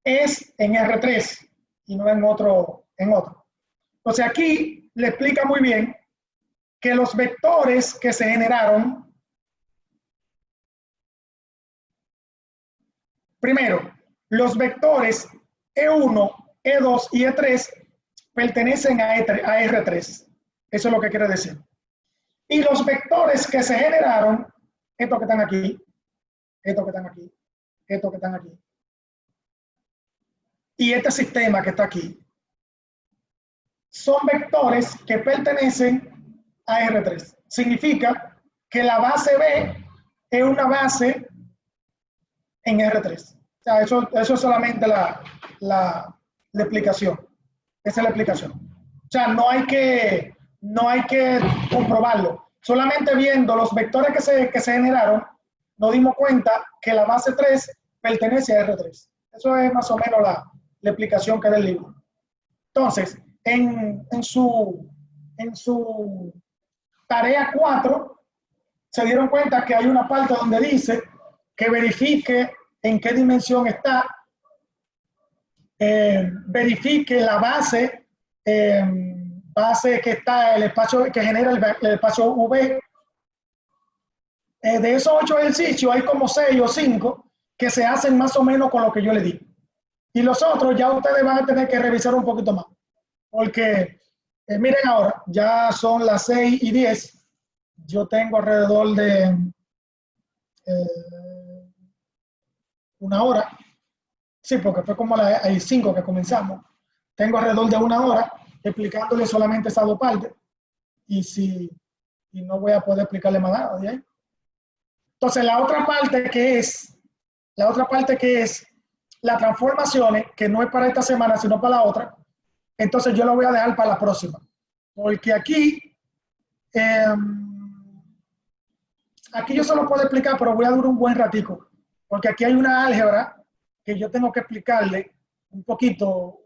es en R3 y no en otro. Entonces aquí le explica muy bien que los vectores que se generaron, primero, los vectores E1, E2 y E3 pertenecen a R3. Eso es lo que quiere decir. Y los vectores que se generaron, estos que están aquí, estos que están aquí, estos que están aquí, y este sistema que está aquí, son vectores que pertenecen a R3. Significa que la base B es una base en R3. O sea, eso es solamente la explicación. Esa es la explicación. O sea, no hay que comprobarlo. Solamente viendo los vectores que se generaron, nos dimos cuenta que la base 3 pertenece a R3. Eso es más o menos la explicación que da el libro. Entonces, en su tarea 4, se dieron cuenta que hay una parte donde dice que verifique en qué dimensión está, verifique la base, base que está el espacio que genera el espacio V. De esos 8 ejercicios hay como 6 o 5 que se hacen más o menos con lo que yo le di. Y los otros ya ustedes van a tener que revisar un poquito más. Porque, miren ahora, ya son las 6:10. Yo tengo alrededor de una hora. Sí, porque fue como las 5 que comenzamos. Tengo alrededor de una hora explicándole solamente esas dos partes. Y no voy a poder explicarle más nada de ahí. Entonces, la otra parte que es las transformaciones, que no es para esta semana, sino para la otra, entonces yo lo voy a dejar para la próxima. Porque aquí yo solo puedo explicar, pero voy a durar un buen ratico. Porque aquí hay una álgebra que yo tengo que explicarle un poquito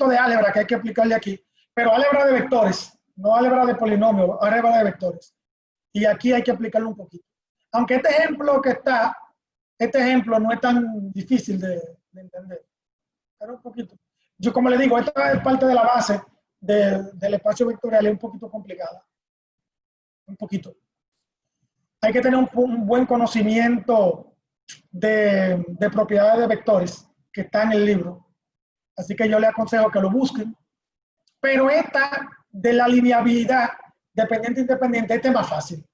de álgebra que hay que explicarle aquí, pero álgebra de vectores, no álgebra de polinomios, álgebra de vectores. Y aquí hay que explicarlo un poquito. Aunque este ejemplo no es tan difícil de entender, pero un poquito. Yo, como le digo, esta es parte de la base del espacio vectorial, es un poquito complicada. Un poquito. Hay que tener un buen conocimiento de propiedades de vectores que está en el libro. Así que yo le aconsejo que lo busquen. Pero esta de la lineabilidad dependiente, independiente, este es más fácil.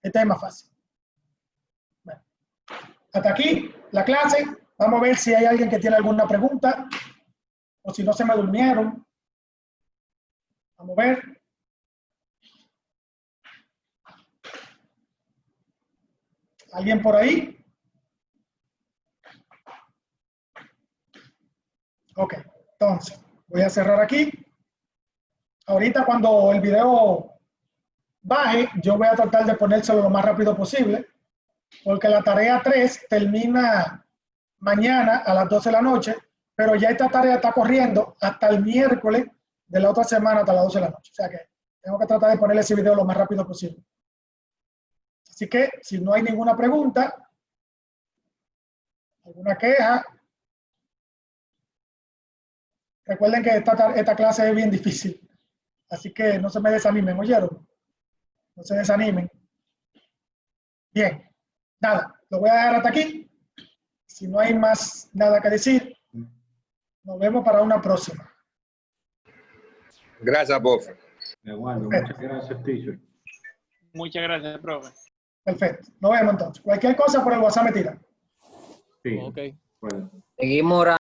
Este es más fácil. Bueno, hasta aquí la clase. Vamos a ver si hay alguien que tiene alguna pregunta o si no se me durmieron. Vamos a ver. ¿Alguien por ahí? Ok, entonces voy a cerrar aquí. Ahorita cuando el video baje, yo voy a tratar de ponérselo lo más rápido posible, porque la tarea 3 termina mañana a las 12 de la noche, pero ya esta tarea está corriendo hasta el miércoles de la otra semana hasta las 12 de la noche. O sea que tengo que tratar de ponerle ese video lo más rápido posible. Así que si no hay ninguna pregunta, alguna queja, recuerden que esta clase es bien difícil. Así que no se me desanimen, ¿oyeron? No se desanimen. Bien, nada, lo voy a dejar hasta aquí. Si no hay más nada que decir, nos vemos para una próxima. Gracias, profe. Eduardo, muchas gracias, teacher. Muchas gracias, profe. Perfecto, nos vemos entonces. Cualquier cosa por el WhatsApp me tira. Sí. Ok. Bueno. Seguimos orando.